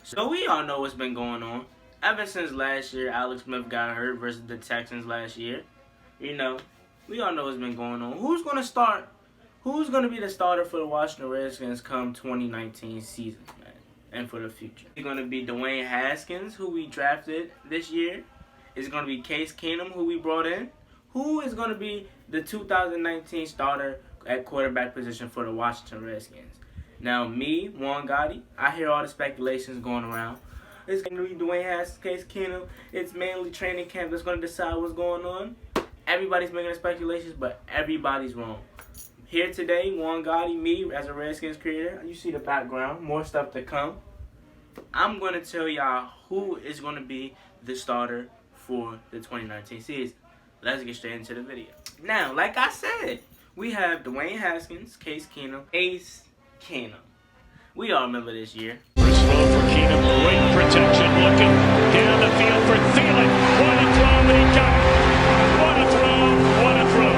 So we all know what's been going on. Ever since last year, Alex Smith got hurt versus the Texans last year. You know, we all know what's been going on. Who's going to start? Who's going to be the starter for the Washington Redskins come 2019 season, man, and for the future? It's going to be Dwayne Haskins, who we drafted this year. It's going to be Case Keenum, who we brought in. Who is going to be the 2019 starter at quarterback position for the Washington Redskins? Now, me, Juan Gotti, I hear all the speculations going around. It's going to be Dwayne Haskins, Case Keenum. It's mainly training camp that's going to decide what's going on. Everybody's making speculations, but everybody's wrong. Here today, Juan Gotti, me, as a Redskins creator, you see the background, more stuff to come. I'm going to tell y'all who is going to be the starter for the 2019 season. Let's get straight into the video. Now, like I said, we have Dwayne Haskins, Case Keenum, Ace Keenum. We all remember this year. First throw for Keenum, great protection, looking down the field for Thielen. What a throw, but he got it. What a throw, what a throw.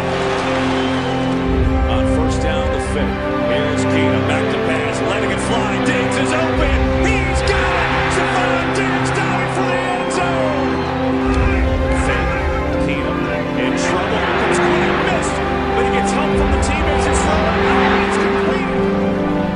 On first down, the fake. Here's Keenum, back to pass, letting it fly. Diggs is open. He's got it. Javon Diggs down for the end zone. Fake. Keenum in trouble. Comes quick, missed, but he gets help from the teammates. His throw, it's complete.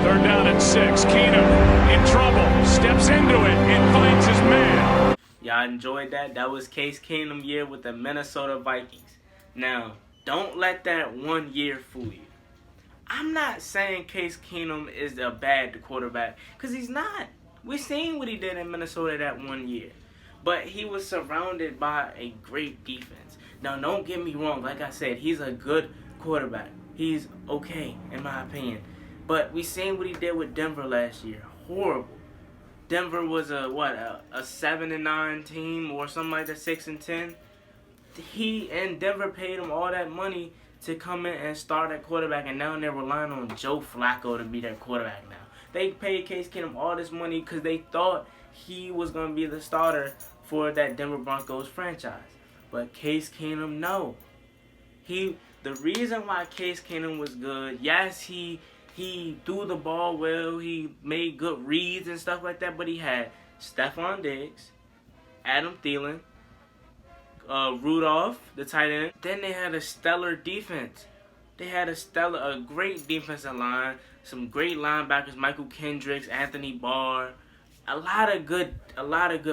Third down and 6. Keenum in trouble. Steps into it and finds his man. Y'all enjoyed that? That was Case Keenum year with the Minnesota Vikings. Now, don't let that 1 year fool you. I'm not saying Case Keenum is a bad quarterback, because he's not. We've seen what he did in Minnesota that 1 year. But he was surrounded by a great defense. Now, don't get me wrong. Like I said, he's a good quarterback. He's okay, in my opinion. But we seen what he did with Denver last year. Horrible. Denver was a 7-9 team or something like that, 6-10. He and Denver paid him all that money to come in and start at quarterback, and now they're relying on Joe Flacco to be their quarterback now. They paid Case Keenum all this money because they thought he was going to be the starter for that Denver Broncos franchise. But Case Keenum, no. The reason why Case Keenum was good, yes, he threw the ball well, he made good reads and stuff like that, but he had Stephon Diggs, Adam Thielen, Rudolph, the tight end. Then they had a stellar defense. They had a great defensive line, some great linebackers, Michael Kendricks, Anthony Barr, a lot of good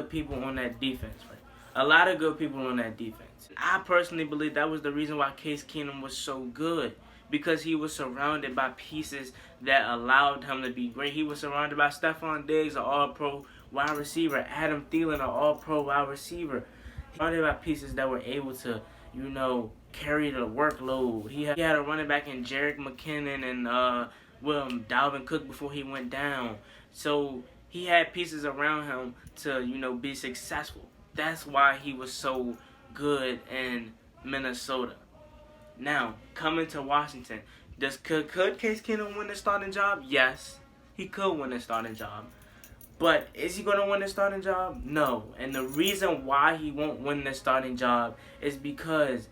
people on that defense, right? A lot of good people on that defense. I personally believe that was the reason why Case Keenum was so good, because he was surrounded by pieces that allowed him to be great. He was surrounded by Stephon Diggs, an all-pro wide receiver, Adam Thielen, an all-pro wide receiver. Surrounded by pieces that were able to, carry the workload. He had a running back in Jerick McKinnon and Dalvin Cook before he went down. So he had pieces around him to, be successful. That's why he was so good in Minnesota. Now, coming to Washington, could Case Keenum win the starting job? Yes, he could win the starting job. But is he going to win the starting job? No. And the reason why he won't win the starting job is because,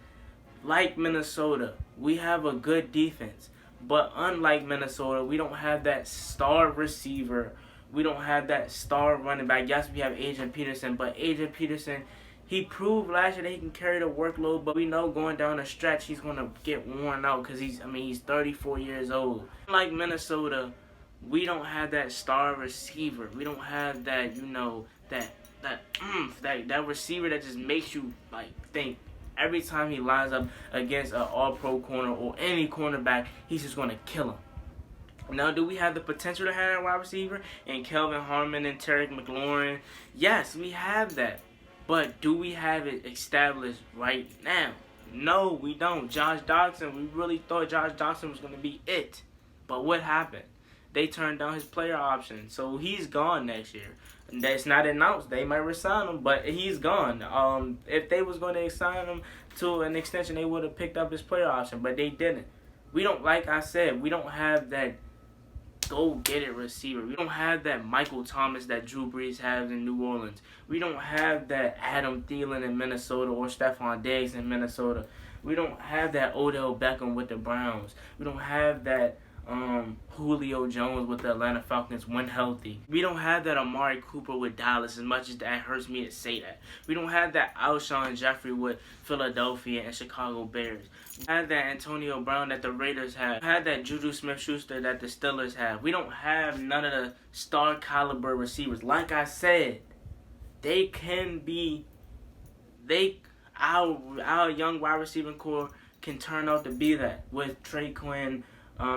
like Minnesota, we have a good defense. But unlike Minnesota, we don't have that star receiver. We don't have that star running back. Yes, we have Adrian Peterson, but Adrian Peterson, he proved last year that he can carry the workload, but we know going down the stretch he's going to get worn out because he's 34 years old. Like Minnesota, we don't have that star receiver. We don't have that, that receiver that just makes you think every time he lines up against an all-pro corner or any cornerback, he's just going to kill him. Now, do we have the potential to have a wide receiver in Kelvin Harmon and Terry McLaurin? Yes, we have that. But do we have it established right now? No, we don't. Josh Doctson, we really thought Josh Doctson was going to be it. But what happened? They turned down his player option. So he's gone next year. That's not announced. They might resign him, but he's gone. If they was going to sign him to an extension, they would have picked up his player option, but they didn't. We don't, like I said, we don't have that go-get-it receiver. We don't have that Michael Thomas that Drew Brees has in New Orleans. We don't have that Adam Thielen in Minnesota or Stephon Diggs in Minnesota. We don't have that Odell Beckham with the Browns. We don't have that Julio Jones with the Atlanta Falcons when healthy. We don't have that Amari Cooper with Dallas, as much as that hurts me to say that. We don't have that Alshon Jeffrey with Philadelphia and Chicago Bears. We have that Antonio Brown that the Raiders have. We have that Juju Smith-Schuster that the Steelers have. We don't have none of the star caliber receivers. Like I said, they can be, our young wide receiving core can turn out to be that with Trey Quinn,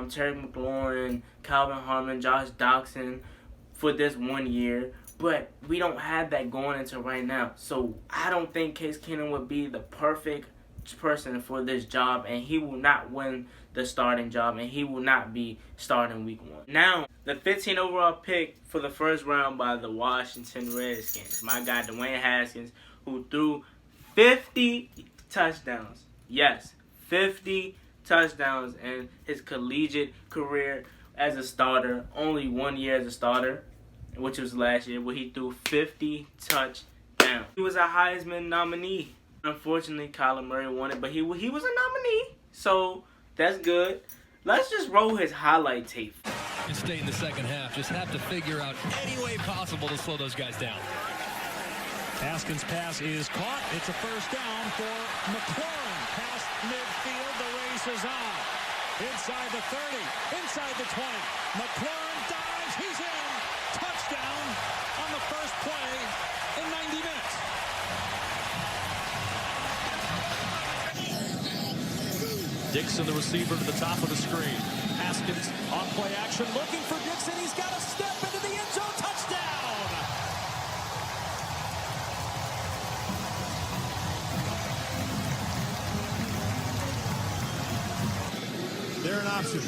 Terry McLaurin, Calvin Harmon, Josh Doxson for this 1 year. But we don't have that going into right now. So I don't think Case Keenum would be the perfect person for this job, and he will not win the starting job, and he will not be starting week 1. Now, the 15th overall pick for the first round by the Washington Redskins. My guy Dwayne Haskins, who threw 50 touchdowns. Yes, 50 touchdowns in his collegiate career as a starter. Only 1 year as a starter, which was last year, where he threw 50 touchdowns. He was a Heisman nominee. Unfortunately, Kyler Murray won it, but he was a nominee, so that's good. Let's just roll his highlight tape. And stay in the second half. Just have to figure out any way possible to slow those guys down. Haskins' pass is caught. It's a first down for McLaurin. Past midfield, the race is on. Inside the 30, inside the 20. McLaurin dives, he's in. Touchdown on the first play in 90 minutes. Dixon, the receiver, to the top of the screen. Haskins on play action, looking for Dixon. He's got a step into the end zone. Touchdown! They're an option.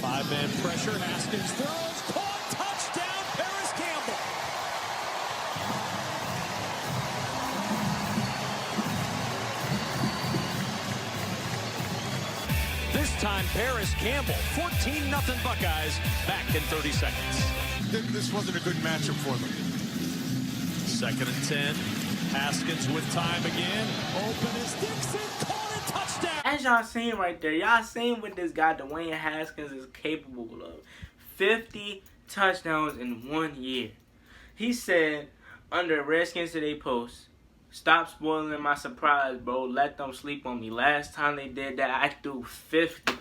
5-man pressure. Haskins throws. Caught. Touchdown. Paris Campbell. This time, Paris Campbell. 14-0 Buckeyes. Back in 30 seconds. This wasn't a good matchup for them. 2nd and 10. Haskins with time again. Open is Dixon. Caught it. Touchdown. As y'all seen right there, y'all seen what this guy Dwayne Haskins is capable of. 50 touchdowns in 1 year. He said under Redskins Today post, "Stop spoiling my surprise, bro. Let them sleep on me. Last time they did that, I threw 50.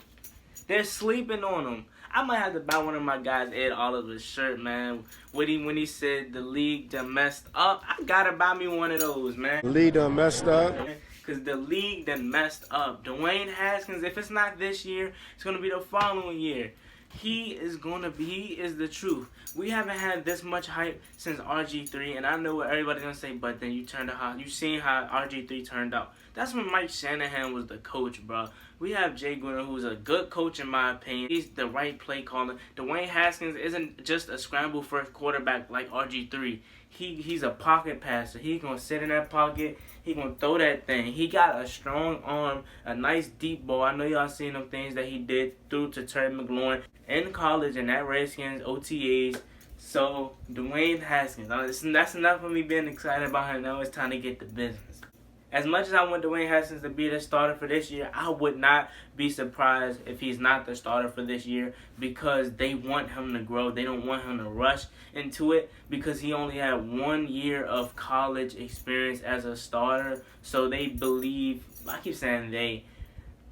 They're sleeping on him." I might have to buy one of my guys Ed Oliver's shirt, man. When he said the league done messed up, I gotta buy me one of those, man. The league done messed up. Because the league done messed up. Dwayne Haskins, if it's not this year, it's going to be the following year. He is the truth. We haven't had this much hype since RG3, and I know what everybody's going to say, but then you seen how RG3 turned out. That's when Mike Shanahan was the coach, bro. We have Jay Gruden, who's a good coach in my opinion. He's the right play caller. Dwayne Haskins isn't just a scramble first quarterback like RG3. He's a pocket passer. He's going to sit in that pocket. He's going to throw that thing. He got a strong arm, a nice deep ball. I know y'all seen them things that he did through to Terry McLaurin in college and at Redskins, OTAs. So, Dwayne Haskins. That's enough of me being excited about him. Now it's time to get to business. As much as I want Dwayne Haskins to be the starter for this year, I would not be surprised if he's not the starter for this year because they want him to grow. They don't want him to rush into it because he only had 1 year of college experience as a starter. So they believe, I keep saying they,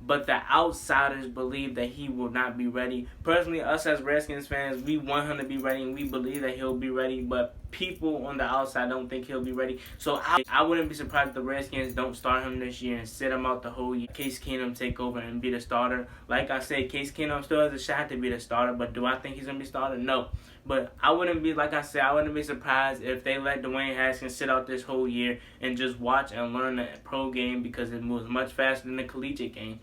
but the outsiders believe that he will not be ready. Personally, us as Redskins fans, we want him to be ready and we believe that he'll be ready, but people on the outside don't think he'll be ready. So I wouldn't be surprised if the Redskins don't start him this year and sit him out the whole year. Case Keenum take over and be the starter. Like I said, Case Keenum still has a shot to be the starter, but do I think he's going to be starter? No. But I wouldn't be, like I said, I wouldn't be surprised if they let Dwayne Haskins sit out this whole year and just watch and learn the pro game because it moves much faster than the collegiate game.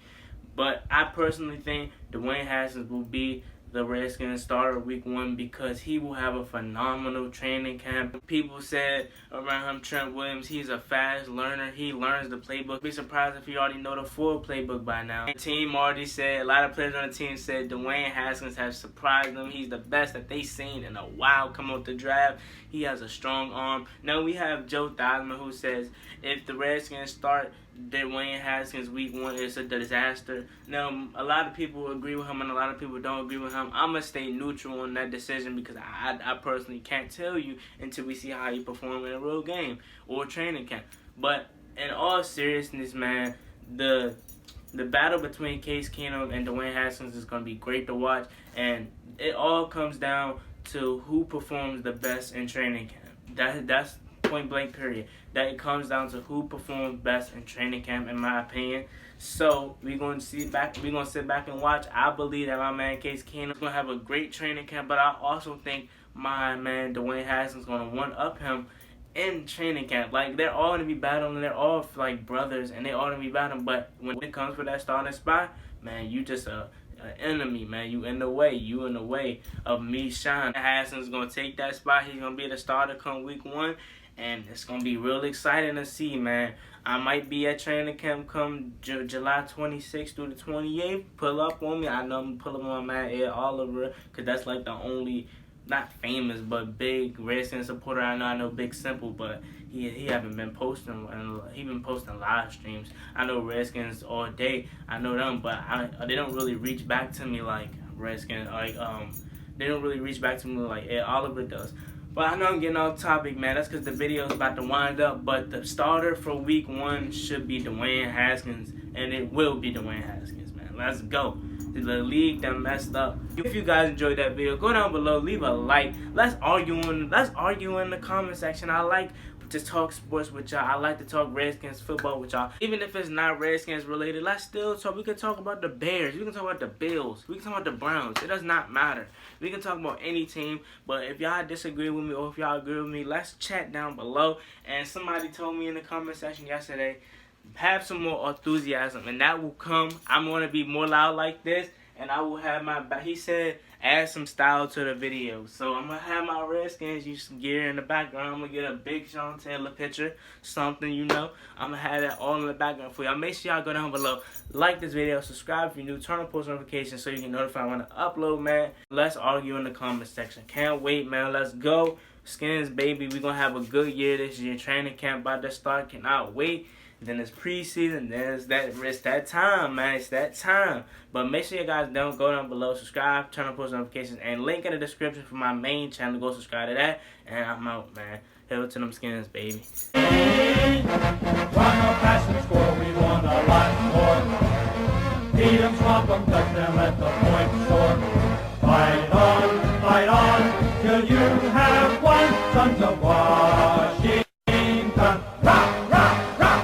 But I personally think Dwayne Haskins will be the Redskins starter week 1 because he will have a phenomenal training camp. People said around him, Trent Williams, he's a fast learner. He learns the playbook. Be surprised if he already know the full playbook by now. The team already said, a lot of players on the team said Dwayne Haskins has surprised them. He's the best that they've seen in a while come out the draft. He has a strong arm. Now we have Joe Theismann who says if the Redskins start Dwayne Haskins week 1 is a disaster. Now, a lot of people agree with him and a lot of people don't agree with him. I'm going to stay neutral on that decision because I personally can't tell you until we see how he perform in a real game or training camp. But in all seriousness, man, the battle between Case Keenum and Dwayne Haskins is going to be great to watch, and it all comes down to who performs the best in training camp. That's point blank period. That it comes down to who performs best in training camp, in my opinion. So we're gonna sit back and watch. I believe that my man Case Keenum is gonna have a great training camp, but I also think my man Dwayne Haskins is gonna one up him in training camp. Like, they're all gonna be battling. They're all like brothers, and they all gonna be battling. But when it comes for that starting spot, man, you just an enemy, man. You in the way of me shining. Haskins gonna take that spot. He's gonna be the starter come week 1. And it's going to be real exciting to see, man. I might be at training camp come July 26th through the 28th. Pull up on me. I know I'm going to pull up on my man Ed Oliver, because that's like the only, not famous, but big Redskins supporter I know Big Simple, but he haven't been posting, and he been posting live streams. I know Redskins all day. I know them, but they don't really reach back to me like Redskins, they don't really reach back to me like Ed Oliver does. But I know I'm getting off topic, man. That's because the video is about to wind up. But the starter for week 1 should be Dwayne Haskins. And it will be Dwayne Haskins, man. Let's go. The league done messed up. If you guys enjoyed that video, go down below, leave a like. Let's argue in the comment section. I like to talk sports with y'all. I like to talk Redskins football with y'all. Even if it's not Redskins related, let's still talk. We can talk about the Bears. We can talk about the Bills. We can talk about the Browns. It does not matter. We can talk about any team. But if y'all disagree with me or if y'all agree with me, let's chat down below. And somebody told me in the comment section yesterday, have some more enthusiasm, and that will come. I'm going to be more loud like this, and I will have my, he said, add some style to the video. So I'm going to have my Redskins gear in the background. I'm going to get a big Sean Taylor picture, something, you know. I'm going to have that all in the background for y'all. Make sure y'all go down below, like this video, subscribe if you're new, turn on post notifications so you can notify when I upload, man. Let's argue in the comment section. Can't wait, man. Let's go. Skins, baby. We're going to have a good year this year. Training camp about to start. Cannot wait. Then it's preseason. Then it's that time, man. It's that time. But make sure you guys don't go down below, subscribe, turn on post notifications, and link in the description for my main channel. Go subscribe to that. And I'm out, man. Hell to them Skins, baby. Passion score, we want a lot more. Beat 'em, swamp 'em, touch them at the